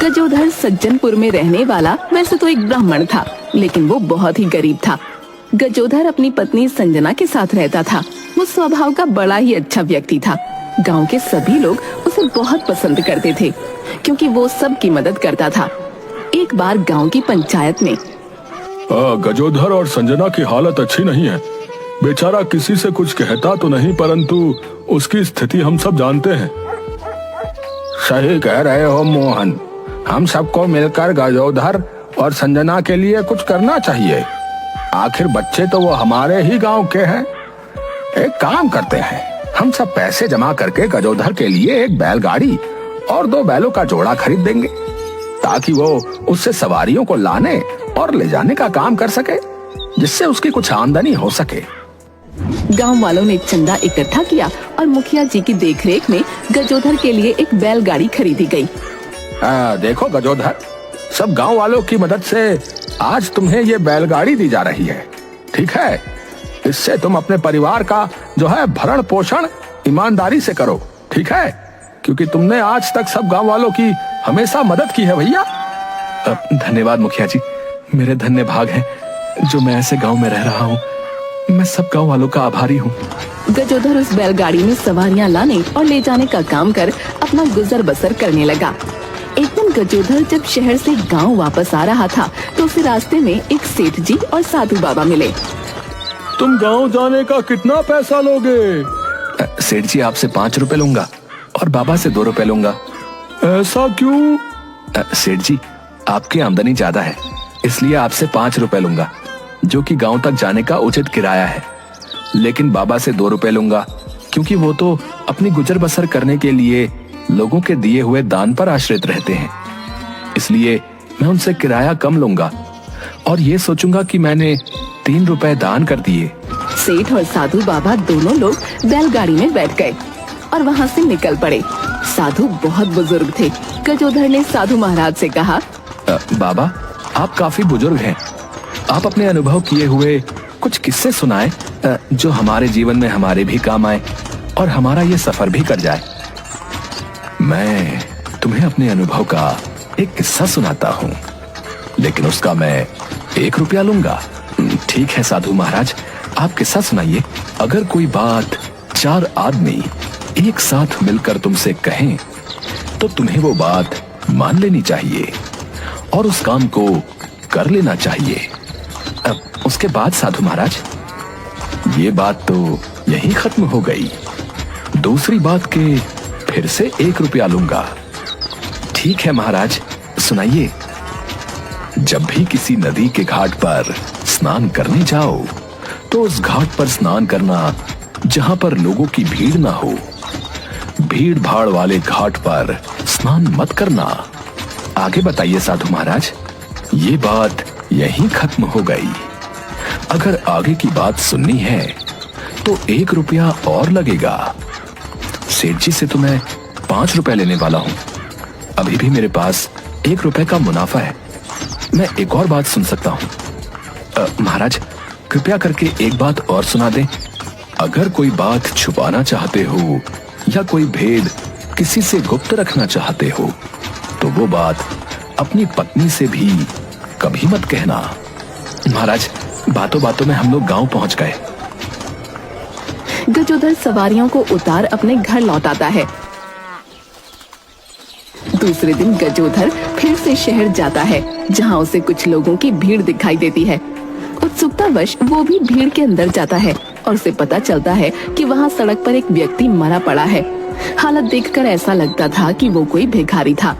गजोधर सज्जनपुर में रहने वाला वैसे तो एक ब्राह्मण था, लेकिन वो बहुत ही गरीब था। गजोधर अपनी पत्नी संजना के साथ रहता था। वो स्वभाव का बड़ा ही अच्छा व्यक्ति था। गांव के सभी लोग उसे बहुत पसंद करते थे, क्योंकि वो सबकी मदद करता था। एक बार गांव की पंचायत में गजोधर और संजना की हालत अच्छी नहीं है। बेचारा किसी से कुछ कहता तो नहीं, परंतु उसकी स्थिति हम सब जानते हैं। सही कह रहे हो मोहन, हम सबको मिलकर गजोधर और संजना के लिए कुछ करना चाहिए। आखिर बच्चे तो वो हमारे ही गांव के हैं। एक काम करते हैं, हम सब पैसे जमा करके गजोधर के लिए एक बैलगाड़ी और 2 बैलों का जोड़ा खरीद देंगे, ताकि वो उससे सवारियों को लाने और ले जाने का काम कर सके, जिससे उसकी कुछ आमदनी हो सके। गांव वालों ने चंदा इकट्ठा किया और मुखिया जी की देखरेख में गजोधर के लिए एक बैलगाड़ी खरीदी गई। देखो गजोधर, सब गांव वालों की मदद से आज तुम्हें ये बैलगाड़ी दी जा रही है, ठीक है? इससे तुम अपने परिवार का जो है भरण पोषण ईमानदारी से करो, ठीक है? क्योंकि तुमने आज तक सब गांव वालों की हमेशा मदद की है भैया। धन्यवाद मुखिया जी, मेरे धन्य भाग हैं जो मैं ऐसे गांव में रह रहा हूँ। मैं सब गांव वालों का आभारी हूँ। गजोधर उस बैलगाड़ी में सवारियां लाने और ले जाने का काम कर अपना गुजर बसर करने लगा। एक दिन गजोधर जब शहर से गांव वापस आ रहा था तो उसे रास्ते में एक सेठ जी और साधु बाबा मिले। तुम गांव जाने का कितना पैसा लोगे? सेठ जी, आपसे 5 रुपए लूंगा और बाबा से 2 रुपए लूंगा। ऐसा क्यों? सेठ जी, आपकी आमदनी ज्यादा है, इसलिए आपसे 5 रुपए लूंगा, जो कि गांव तक जाने का उचित किराया है। लेकिन बाबा से 2 रुपए लूंगा, क्योंकि वो तो अपनी गुजर बसर करने के लिए लोगों के दिए हुए दान पर आश्रित रहते हैं। इसलिए मैं उनसे किराया कम लूंगा और ये सोचूंगा कि मैंने 3 रुपए दान कर दिए। सेठ और साधु बाबा दोनों लोग बैलगाड़ी में बैठ गए और वहाँ से निकल पड़े। साधु बहुत बुजुर्ग थे। गजोधर ने साधु महाराज से कहा, बाबा, आप काफी बुजुर्ग हैं, आप अपने अनुभव किए हुए कुछ किस्से सुनाएं, जो हमारे जीवन में हमारे भी काम आए और हमारा ये सफर भी कर जाए। मैं तुम्हें अपने अनुभव का एक किस्सा सुनाता हूँ, लेकिन उसका मैं 1 रुपया लूंगा। ठीक है साधु महाराज, आप किस्सा सुनाइए। अगर कोई बात 4 आदमी एक साथ मिलकर तुमसे कहें, तो तुम्हें वो बात मान लेनी चाहिए और उस काम को कर लेना चाहिए। उसके बाद साधु महाराज, ये बात तो यहीं खत्म हो गई। दूसरी बात के फिर से 1 रुपया लूंगा। ठीक है महाराज, सुनाइए। जब भी किसी नदी के घाट पर स्नान करने जाओ, तो उस घाट पर स्नान करना जहां पर लोगों की भीड़ ना हो। भीड़ भाड़ वाले घाट पर स्नान मत करना। आगे बताइए साधु महाराज। ये बात यहीं खत्म हो गई। अगर आगे की बात सुननी है तो 1 रुपया और लगेगा। सेठ जी से तो मैं 5 रुपए लेने वाला हूँ। अभी भी मेरे पास 1 रुपए का मुनाफा है। मैं एक और बात सुन सकता हूँ। महाराज, कृपया करके एक बात और सुना दें। अगर कोई बात छुपाना चाहते हो या कोई भेद किसी से गुप्त रखना चाहते हो, तो वो बात अपनी पत्नी से भी कभी मत कहना। महाराज, बातों बातों में हम लोग गांव पहुंच गए। गजोधर सवारियों को उतार अपने घर लौटाता है। दूसरे दिन गजोधर फिर से शहर जाता है, जहां उसे कुछ लोगों की भीड़ दिखाई देती है। उत्सुकतावश वो भी भीड़ के अंदर जाता है और उसे पता चलता है कि वहाँ सड़क पर एक व्यक्ति मरा पड़ा है। हालत देखकर ऐसा लगता था कि वो कोई भिखारी था,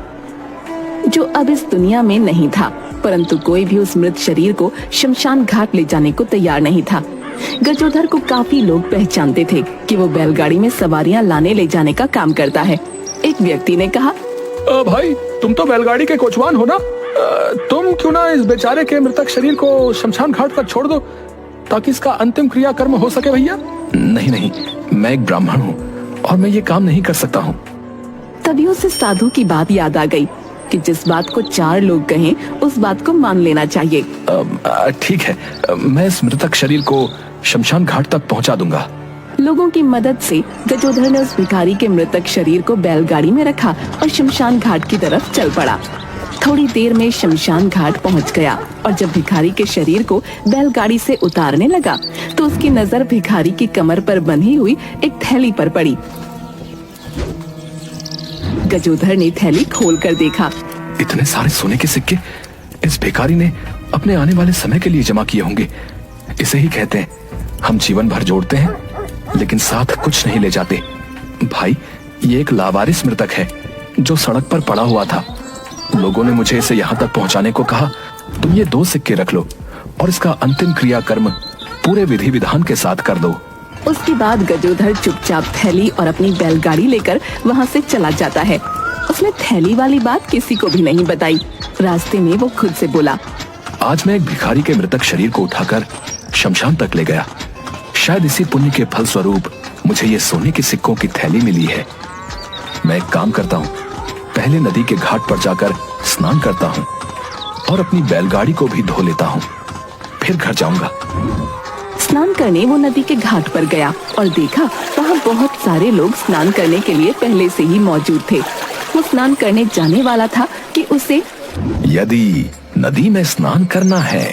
जो अब इस दुनिया में नहीं था। परंतु कोई भी उस मृत शरीर को शमशान घाट ले जाने को तैयार नहीं था। गजोधर को काफी लोग पहचानते थे कि वो बैलगाड़ी में सवारियां लाने ले जाने का काम करता है। एक व्यक्ति ने कहा, भाई, तुम तो बैलगाड़ी के कोचवान हो ना? तुम क्यों ना इस बेचारे के मृतक शरीर को शमशान घाट पर छोड़ दो, ताकि इसका अंतिम क्रियाकर्म हो सके भैया। नहीं नहीं, मैं एक ब्राह्मण हूँ और मैं ये काम नहीं कर सकता हूँ। तभी उसे साधु की बात याद आ गई कि जिस बात को 4 लोग कहें, उस बात को मान लेना चाहिए। ठीक है, मैं इस मृतक शरीर को शमशान घाट तक पहुँचा दूंगा। लोगों की मदद से गजोधर ने उस भिखारी के मृतक शरीर को बैलगाड़ी में रखा और शमशान घाट की तरफ चल पड़ा। थोड़ी देर में शमशान घाट पहुंच गया और जब भिखारी के शरीर को बैलगाड़ी से उतारने लगा तो उसकी नजर भिखारी की कमर पर बंधी हुई एक थैली पर पड़ी। गजोधर ने थैली खोलकर देखा। इतने सारे सोने के सिक्के इस भिखारी ने अपने आने वाले समय के लिए जमा किए होंगे। इसे ही कहते हैं हम जीवन भर जोड़ते हैं लेकिन साथ कुछ नहीं ले जाते। भाई, ये एक लावारिस मृतक है जो सड़क पर पड़ा हुआ था। लोगों ने मुझे इसे यहाँ तक पहुँचाने को कहा। तुम ये 2 सिक्के रख लो और इसका अंतिम क्रियाकर्म पूरे विधि विधान के साथ कर दो। उसके बाद गजोधर चुपचाप थैली और अपनी बैलगाड़ी लेकर वहाँ से चला जाता है। उसने थैली वाली बात किसी को भी नहीं बताई। रास्ते में वो खुद से बोला, आज मैं एक भिखारी के मृतक शरीर को उठाकर शमशान तक ले गया। शायद इसी पुण्य के फल स्वरूप मुझे ये सोने के सिक्कों की थैली मिली है। मैं एक काम करता हूँ, पहले नदी के घाट पर जाकर स्नान करता हूँ और अपनी बैलगाड़ी को भी धो लेता हूँ, फिर घर जाऊंगा। स्नान करने वो नदी के घाट पर गया और देखा वहाँ बहुत सारे लोग स्नान करने के लिए पहले से ही मौजूद थे। वो स्नान करने जाने वाला था कि उसे यदि नदी में स्नान करना है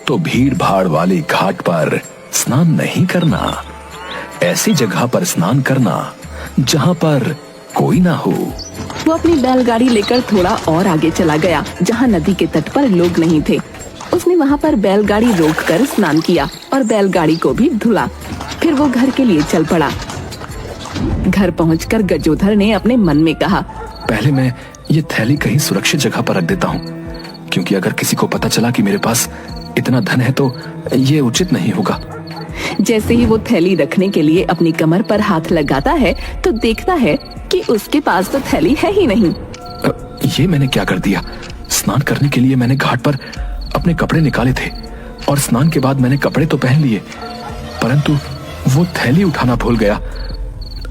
तो भीड़ भाड़ वाले घाट पर स्नान नहीं करना। ऐसी जगह पर स्नान करना जहाँ पर कोई ना हो। वो अपनी बैलगाड़ी लेकर थोड़ा और आगे चला गया जहाँ नदी के तट पर लोग नहीं थे। उसने वहाँ पर बैलगाड़ी रोककर स्नान किया और बैलगाड़ी को भी धुला। फिर वो घर के लिए चल पड़ा। घर पहुंचकर गजोधर ने अपने मन में कहा, पहले मैं ये थैली कहीं सुरक्षित जगह पर रख देता हूँ, क्योंकि अगर किसी को पता चला कि मेरे पास इतना धन है तो ये उचित नहीं होगा। जैसे ही वो थैली रखने के लिए अपनी कमर पर हाथ लगाता है तो देखता है कि उसके पास तो थैली है ही नहीं। ये मैंने क्या कर दिया? स्नान करने के लिए मैंने घाट पर अपने कपड़े निकाले थे और स्नान के बाद मैंने कपड़े तो पहन लिए, परंतु वो थैली उठाना भूल गया।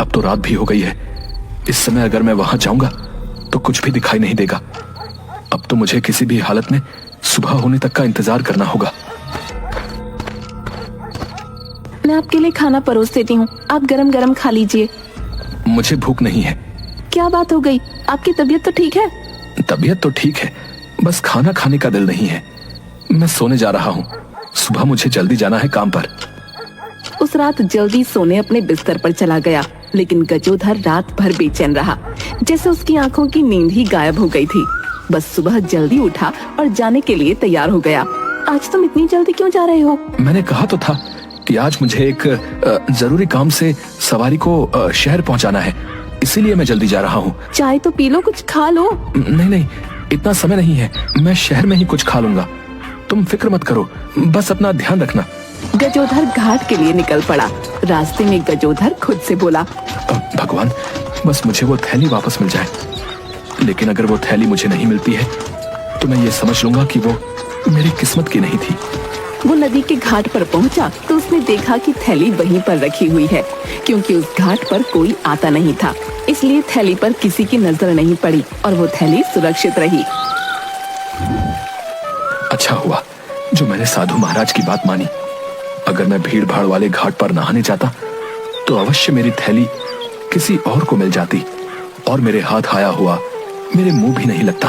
अब तो रात भी हो गई है। इस समय अगर मैं वहां जाऊंगा तो कुछ भी दिखाई नहीं देगा। अब तो मुझे किसी भी हालत में सुबह होने तक का इंतजार करना होगा। मैं आपके लिए खाना परोस देती हूँ, आप गरम गरम खा लीजिए। मुझे भूख नहीं है। क्या बात हो गई? आपकी तबीयत तो ठीक है? तबीयत तो ठीक है, बस खाना खाने का दिल नहीं है। मैं सोने जा रहा हूँ, सुबह मुझे जल्दी जाना है काम पर। उस रात जल्दी सोने अपने बिस्तर पर चला गया, लेकिन गजोधर रात भर बेचैन रहा, जैसे उसकी आंखों की नींद ही गायब हो गई थी। बस सुबह जल्दी उठा और जाने के लिए तैयार हो गया। आज तुम इतनी जल्दी क्यों जा रहे हो? मैंने कहा तो था कि आज मुझे एक जरूरी काम से सवारी को शहर पहुंचाना है, इसीलिए मैं जल्दी जा रहा हूँ। चाय तो पी लो, कुछ खा लो। नहीं, इतना समय नहीं है, मैं शहर में ही कुछ खा लूंगा। तुम फिक्र मत करो, बस अपना ध्यान रखना। गजोधर घाट के लिए निकल पड़ा। रास्ते में गजोधर खुद से बोला, भगवान, बस मुझे वो थैली वापस मिल जाए। लेकिन अगर वो थैली मुझे नहीं मिलती है तो मैं ये समझ लूंगा कि वो मेरी किस्मत की नहीं थी। वो नदी के घाट पर पहुंचा तो उसने देखा कि थैली वहीं पर रखी हुई है। क्योंकि उस घाट पर कोई आता नहीं था, इसलिए थैली पर किसी की नजर नहीं पड़ी और वो थैली सुरक्षित रही। अच्छा हुआ जो मैंने साधु महाराज की बात मानी। अगर मैं भीड़ भाड़ वाले घाट पर नहाने जाता तो अवश्य मेरी थैली किसी और को मिल जाती और मेरे हाथ आया हुआ मेरे मुंह भी नहीं लगता।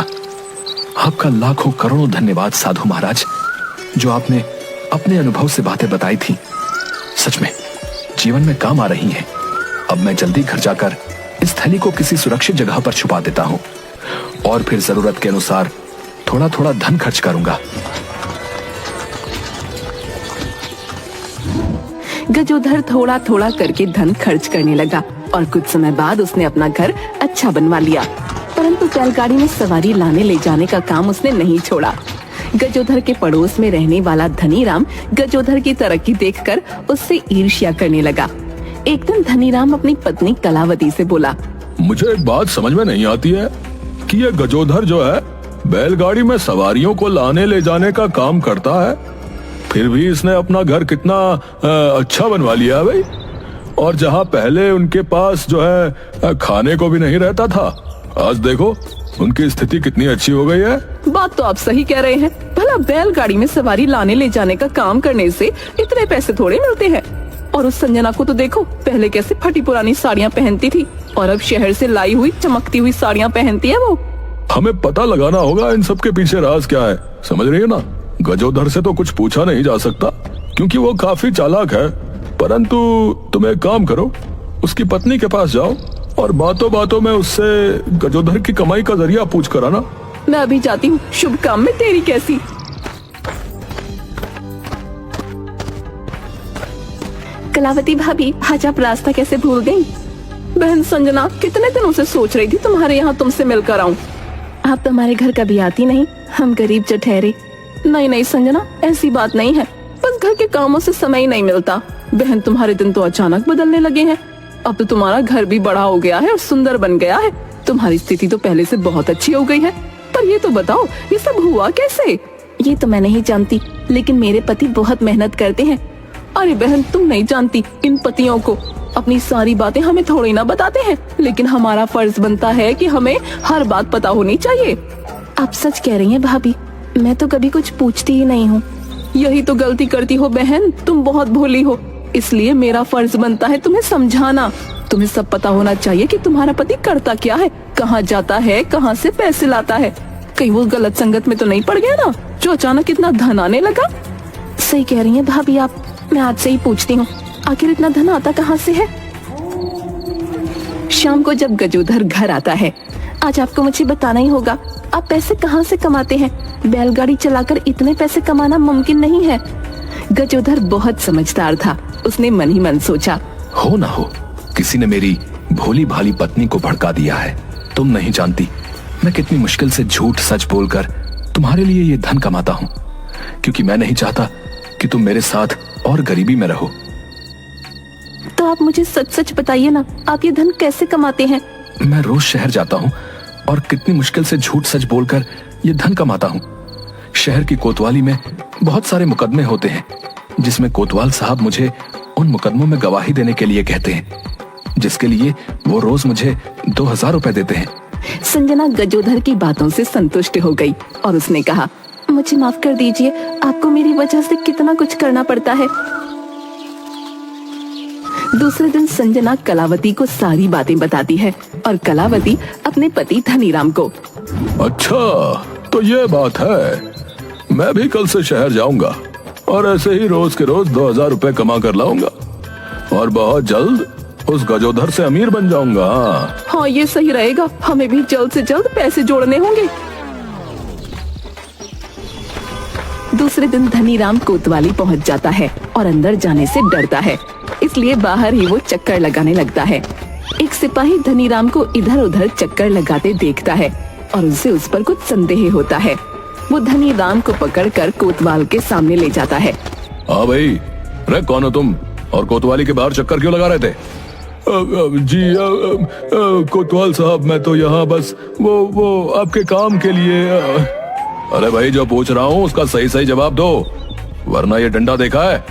आपका लाखों करोड़ों धन्यवाद साधु महाराज, जो आपने अपने अनुभव से बातें बताई थी। सच में जीवन में काम आ रही हैं। अब मैं जल्दी घर जाकर इस थैली को किसी सुरक्षित जगह पर छुपा देता हूँ और फिर जरूरत के अनुसार थोड़ा थोड़ा धन खर्च करूंगा। गजोधर थोड़ा थोड़ा करके धन खर्च करने लगा और कुछ समय बाद उसने अपना घर अच्छा बनवा लिया। परंतु बैलगाड़ी में सवारी लाने ले जाने का काम उसने नहीं छोड़ा। गजोधर के पड़ोस में रहने वाला धनीराम गजोधर की तरक्की देखकर उससे ईर्ष्या करने लगा। एक दिन धनीराम अपनी पत्नी कलावती से बोला, मुझे एक बात समझ में नहीं आती है कि ये गजोधर जो है बैलगाड़ी में सवारियों को लाने ले जाने का काम करता है, फिर भी इसने अपना घर कितना अच्छा बनवा लिया है भाई। और जहाँ पहले उनके पास जो है खाने को भी नहीं रहता था, आज देखो उनकी स्थिति कितनी अच्छी हो गई है। बात तो आप सही कह रहे हैं। भला बैलगाड़ी में सवारी लाने ले जाने का काम करने से इतने पैसे थोड़े मिलते हैं। और उस संजना को तो देखो, पहले कैसे फटी पुरानी साड़ियाँ पहनती थी और अब शहर से लाई हुई चमकती हुई साड़ियाँ पहनती है वो। हमें पता लगाना होगा इन सब के पीछे राज क्या है, समझ रही है ना। गजोधर से तो कुछ पूछा नहीं जा सकता क्योंकि वो काफी चालाक है, परंतु तुम एक काम करो, उसकी पत्नी के पास जाओ और बातों बातों में उससे गजोधर की कमाई का जरिया पूछ कर आना। मैं अभी जाती हूँ, शुभ काम में तेरी कैसी। कलावती भाभी, आज आप रास्ता कैसे भूल गई? बहन संजना कितने दिनों से सोच रही थी तुम्हारे यहाँ तुमसे मिलकर आऊं। आप तो हमारे घर कभी आती नहीं, हम गरीब जो ठहरे। नहीं नहीं संजना, ऐसी बात नहीं है, बस घर के कामों से समय ही नहीं मिलता। बहन तुम्हारे दिन तो अचानक बदलने लगे हैं। अब तो तुम्हारा घर भी बड़ा हो गया है और सुंदर बन गया है। तुम्हारी स्थिति तो पहले से बहुत अच्छी हो गई है। पर ये तो बताओ, ये सब हुआ कैसे? ये तो मैं नहीं जानती, लेकिन मेरे पति बहुत मेहनत करते हैं। अरे बहन, तुम नहीं जानती, इन पतियों को अपनी सारी बातें हमें थोड़ी ना बताते हैं, लेकिन हमारा फर्ज बनता है कि हमें हर बात पता होनी चाहिए। आप सच कह रही हैं भाभी, मैं तो कभी कुछ पूछती ही नहीं हूँ। यही तो गलती करती हो बहन, तुम बहुत भोली हो, इसलिए मेरा फर्ज बनता है तुम्हें समझाना। तुम्हें सब पता होना चाहिए कि तुम्हारा पति करता क्या है, कहाँ जाता है, कहाँ से पैसे लाता है। कहीं वो गलत संगत में तो नहीं पड़ गया ना, जो अचानक इतना धन आने लगा। सही कह रही हैं भाभी आप, मैं आज से ही पूछती हूँ, आखिर इतना धन आता कहाँ से है? शाम को जब गजोधर घर आता है, आज आपको मुझे बताना ही होगा, आप पैसे कहाँ से कमाते हैं? बैलगाड़ी चलाकर इतने पैसे कमाना मुमकिन नहीं है। गजोधर बहुत समझदार था, उसने मन ही मन सोचा, हो ना हो, किसी ने मेरी भोली भाली पत्नी को भड़का दिया है। तुम नहीं जानती मैं कितनी मुश्किल से झूठ सच बोलकर तुम्हारे लिए ये धन कमाता हूँ, क्योंकि मैं नहीं चाहता कि तुम मेरे साथ और गरीबी में रहो। तो आप मुझे सच सच बताइए ना, आप ये धन कैसे कमाते हैं? मैं रोज शहर जाता हूँ और कितनी मुश्किल से झूठ सच बोलकर ये धन कमाता हूँ। शहर की कोतवाली में बहुत सारे मुकदमे होते हैं, जिसमें कोतवाल साहब मुझे उन मुकदमों में गवाही देने के लिए कहते हैं, जिसके लिए वो रोज मुझे 2000 रुपए देते हैं। संजना गजोधर की बातों से संतुष्ट हो गई और उसने कहा, मुझे माफ कर दीजिए, आपको मेरी वजह से कितना कुछ करना पड़ता है। दूसरे दिन संजना कलावती को सारी बातें बताती है और कलावती अपने पति धनीराम को। अच्छा, तो ये बात है, मैं भी कल से शहर जाऊंगा और ऐसे ही रोज के रोज 2000 रुपए कमा कर लाऊंगा और बहुत जल्द उस गजोधर से अमीर बन जाऊंगा। हाँ, ये सही रहेगा, हमें भी जल्द से जल्द पैसे जोड़ने होंगे। दूसरे दिन धनीराम कोतवाली पहुंच जाता है और अंदर जाने से डरता है, इसलिए बाहर ही वो चक्कर लगाने लगता है। एक सिपाही धनीराम को इधर उधर चक्कर लगाते देखता है और उसे उस पर कुछ संदेह होता है। वो धनीराम को पकड़कर कोतवाल के सामने ले जाता है। हाँ भाई, अरे कौन हो तुम और कोतवाली के बाहर चक्कर क्यों लगा रहे थे? जी कोतवाल साहब, मैं तो यहाँ बस वो आपके काम के लिए। अरे भाई, जो पूछ रहा हूँ उसका सही सही जवाब दो, वरना ये डंडा देखा है?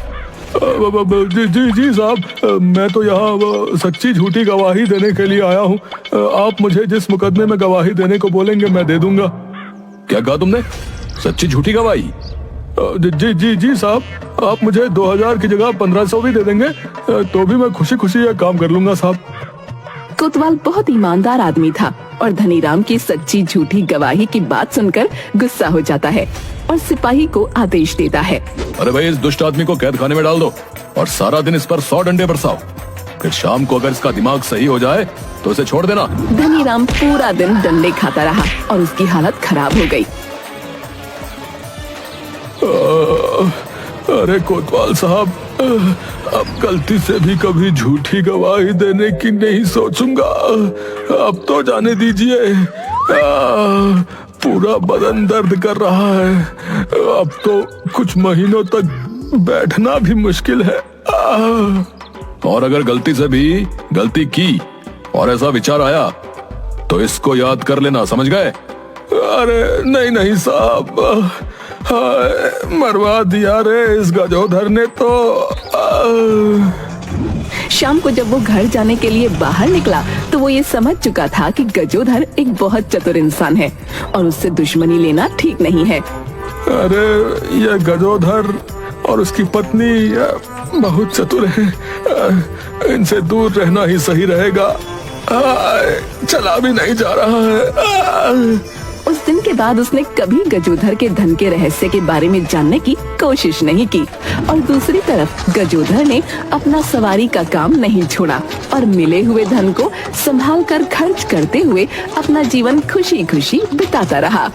जी जी जी साहब, मैं तो यहाँ सच्ची झूठी गवाही देने के लिए आया हूँ। आप मुझे जिस मुकदमे में गवाही देने को बोलेंगे मैं दे दूंगा। क्या कहा तुमने? सच्ची झूठी गवाही? जी जी जी साहब, आप मुझे 2000 की जगह 1500 भी दे देंगे तो भी मैं खुशी खुशी यह काम कर लूंगा साहब। कोतवाल बहुत ईमानदार आदमी था और धनीराम की सच्ची झूठी गवाही की बात सुनकर गुस्सा हो जाता है और सिपाही को आदेश देता है। अरे भाई, इस दुष्ट आदमी को कैद खाने में डाल दो और सारा दिन इस पर 100 डंडे बरसाओ, फिर शाम को अगर इसका दिमाग सही हो जाए तो इसे छोड़ देना। धनीराम पूरा दिन डंडे खाता रहा और उसकी हालत खराब हो गई। अरे कोतवाल साहब, अब गलती से भी कभी झूठी गवाही देने की नहीं सोचूंगा। अब तो जाने दीजिए, पूरा बदन दर्द कर रहा है। अब तो कुछ महीनों तक बैठना भी मुश्किल है। और अगर गलती से भी गलती की और ऐसा विचार आया तो इसको याद कर लेना, समझ गए? अरे नहीं नहीं साहब, मरवा दिया रे इस गजोधर ने तो। शाम को जब वो घर जाने के लिए बाहर निकला तो वो ये समझ चुका था कि गजोधर एक बहुत चतुर इंसान है और उससे दुश्मनी लेना ठीक नहीं है। अरे ये गजोधर और उसकी पत्नी बहुत चतुर है, इनसे दूर रहना ही सही रहेगा। चला भी नहीं जा रहा है। उस दिन के बाद उसने कभी गजोधर के धन के रहस्य के बारे में जानने की कोशिश नहीं की और दूसरी तरफ गजोधर ने अपना सवारी का काम नहीं छोड़ा और मिले हुए धन को संभाल कर खर्च करते हुए अपना जीवन खुशी खुशी बिताता रहा।